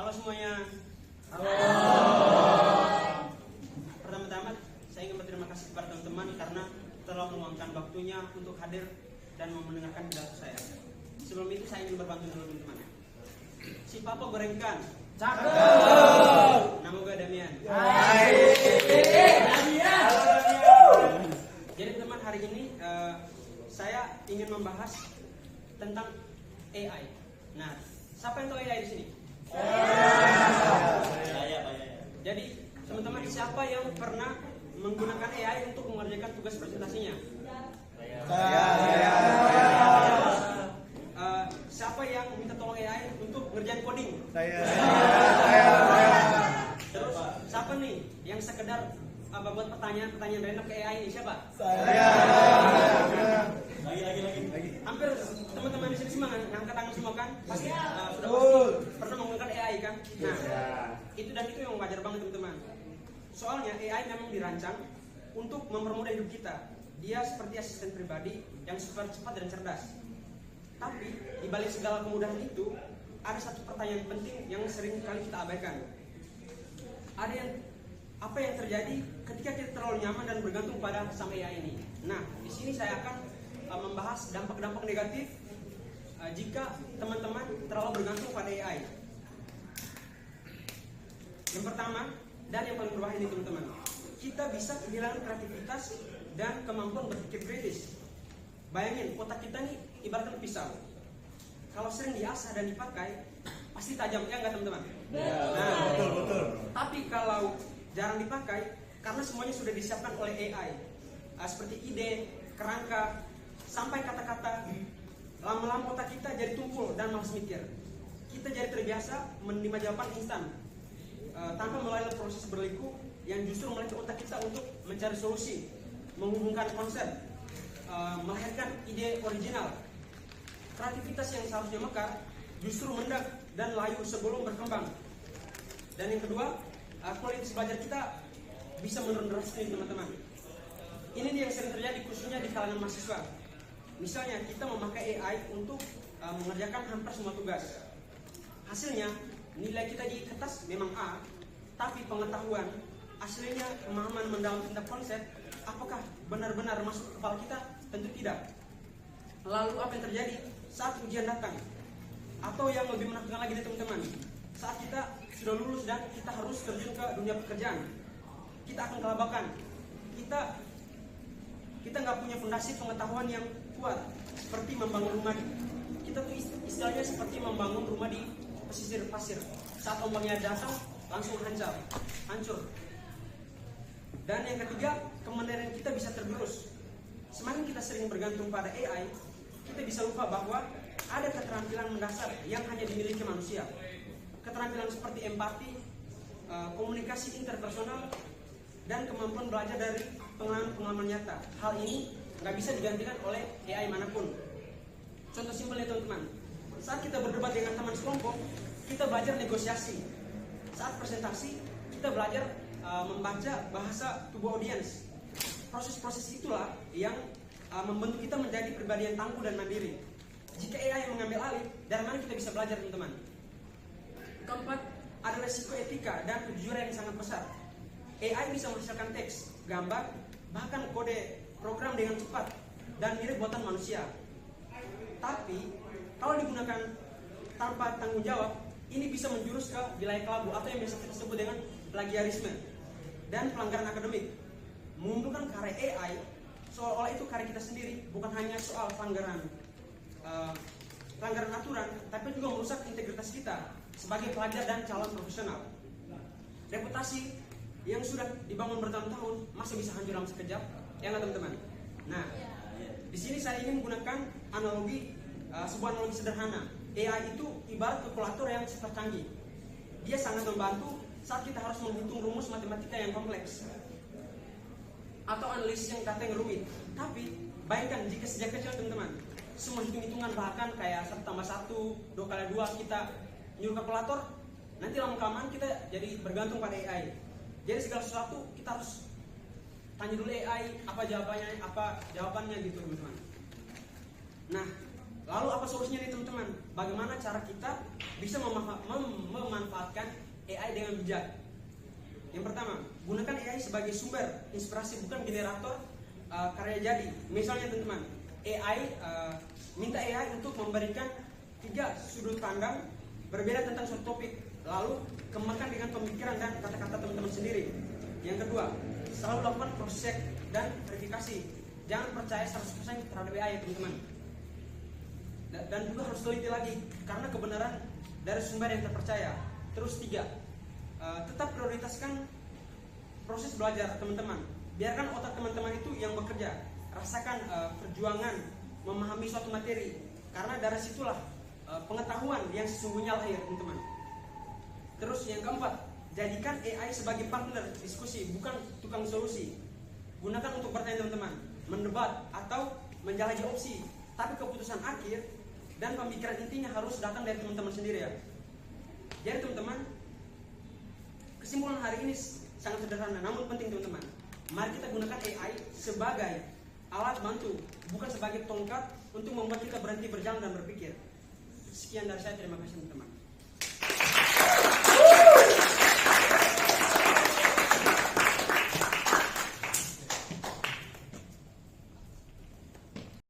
Halo semuanya. Halo. Pertama-tama saya ingin berterima kasih kepada teman-teman karena telah meluangkan waktunya untuk hadir dan mendengarkan pidato saya. Sebelum itu saya ingin berbantu dulu teman-teman. Si Papa gorengkan. Cakep. Nama gue Damian. Hai. Jadi teman, hari ini saya ingin membahas tentang AI. Nah, siapa yang tahu AI di sini? Jadi teman-teman, siapa yang pernah menggunakan AI untuk mengerjakan tugas presentasinya? Siapa yang minta tolong AI untuk ngerjain coding? Terus siapa nih yang sekedar buat pertanyaan random ke AI ini? Siapa? Lagi. Hampir teman-teman di sini semua ngangkat tangan semua kan? Pasti sudah pasti pernah menggunakan AI kan? Nah, itu yang wajar banget teman-teman. Soalnya AI memang dirancang untuk mempermudah hidup kita. Dia seperti asisten pribadi yang super cepat dan cerdas. Tapi di balik segala kemudahan itu, ada satu pertanyaan penting yang sering kali kita abaikan. Apa yang terjadi ketika kita terlalu nyaman dan bergantung pada sama AI ini? Nah, di sini saya akan membahas dampak-dampak negatif jika teman-teman terlalu bergantung pada AI. Yang pertama dan yang paling berbahaya ini teman-teman, kita bisa kehilangan kreativitas dan kemampuan berpikir kritis. Bayangin, otak kita nih ibaratkan pisau. Kalau sering diasah dan dipakai, pasti tajam, ya nggak teman-teman? Nah, betul. Tapi kalau jarang dipakai, karena semuanya sudah disiapkan oleh AI, seperti ide, kerangka, sampai kata-kata, lama-lama otak kita jadi tumpul dan malas mikir. Kita jadi terbiasa menerima jawaban instan, tanpa melalui proses berliku yang justru melatih otak kita untuk mencari solusi, menghubungkan konsep, melahirkan ide original. Kreativitas yang seharusnya mekar justru mendak dan layu sebelum berkembang. Dan yang kedua, kualitas belajar kita bisa menurun drastis teman-teman. Ini yang sering terjadi khususnya di kalangan mahasiswa. Misalnya kita memakai AI untuk mengerjakan hampir semua tugas. Hasilnya nilai kita di kertas memang A, tapi pengetahuan aslinya, pemahaman mendalam tentang konsep, apakah benar-benar masuk ke kepala kita? Tentu tidak. Lalu apa yang terjadi saat ujian datang? Atau yang lebih menakutkan lagi nih teman-teman, saat kita sudah lulus dan kita harus terjun ke dunia pekerjaan, kita akan kelabakan. Kita nggak punya fondasi pengetahuan yang kuat, seperti membangun rumah. Kita tuh istilahnya seperti membangun rumah di pesisir pasir. Saat ombaknya datang, langsung hancur. Dan yang ketiga, kemandirian kita bisa tergerus. Semakin kita sering bergantung pada AI, kita bisa lupa bahwa ada keterampilan mendasar yang hanya dimiliki manusia. Keterampilan seperti empati, komunikasi interpersonal, dan kemampuan belajar dari pengalaman nyata. Hal ini nggak bisa digantikan oleh AI manapun. Contoh simpelnya teman-teman, saat kita berdebat dengan teman sekelompok, kita belajar negosiasi. Saat presentasi, kita belajar membaca bahasa tubuh audiens. Proses-proses itulah yang membentuk kita menjadi pribadi yang tangguh dan mandiri. Jika AI yang mengambil alih, dari mana kita bisa belajar teman-teman? Keempat, ada resiko etika dan kejujuran yang sangat besar. AI bisa menghasilkan teks, gambar, bahkan kode program dengan cepat dan mirip buatan manusia. Tapi kalau digunakan tanpa tanggung jawab, ini bisa menjurus ke wilayah kelabu atau yang biasa kita sebut dengan plagiarisme dan pelanggaran akademik. Mengumpulkan karya AI seolah-olah itu karya kita sendiri, bukan hanya soal pelanggaran aturan, tapi juga merusak integritas kita sebagai pelajar dan calon profesional. Reputasi yang sudah dibangun bertahun-tahun masih bisa hancur dalam sekejap, ya nggak teman-teman? Nah, di sini saya ingin menggunakan sebuah analogi sederhana. AI itu ibarat kalkulator yang super canggih. Dia sangat membantu saat kita harus menghitung rumus matematika yang kompleks atau analisis yang data yang rumit. Tapi bayangkan jika sejak kecil teman-teman, semua hitung-hitungan bahkan kayak 1+1, 2x2 kita nyuruh kalkulator, nanti lama-kelamaan kita jadi bergantung pada AI. Jadi segala sesuatu kita harus tanya dulu AI apa jawabannya gitu teman-teman. Nah, lalu apa solusinya nih teman-teman? Bagaimana cara kita bisa memanfaatkan dengan bijak. Yang pertama, gunakan AI sebagai sumber inspirasi, bukan generator karya jadi. Misalnya teman-teman, minta AI untuk memberikan 3 sudut pandang berbeda tentang suatu topik, lalu kembangkan dengan pemikiran dan kata-kata teman-teman sendiri. Yang kedua, selalu lakukan cross check dan verifikasi. Jangan percaya 100% terhadap AI teman-teman. Dan juga harus teliti lagi karena kebenaran dari sumber yang terpercaya. Terus 3, tetap prioritaskan proses belajar teman-teman. Biarkan otak teman-teman itu yang bekerja. Rasakan perjuangan memahami suatu materi, karena dari situlah pengetahuan yang sesungguhnya lahir teman-teman. Terus yang keempat, jadikan AI sebagai partner diskusi, bukan tukang solusi. Gunakan untuk bertanya teman-teman, mendebat atau menjelajahi opsi, tapi keputusan akhir dan pemikiran intinya harus datang dari teman-teman sendiri ya. Jadi teman-teman, kesimpulan hari ini sangat sederhana namun penting teman-teman. Mari kita gunakan AI sebagai alat bantu, bukan sebagai tongkat untuk membuat kita berhenti berjalan dan berpikir. Sekian dari saya, terima kasih teman-teman.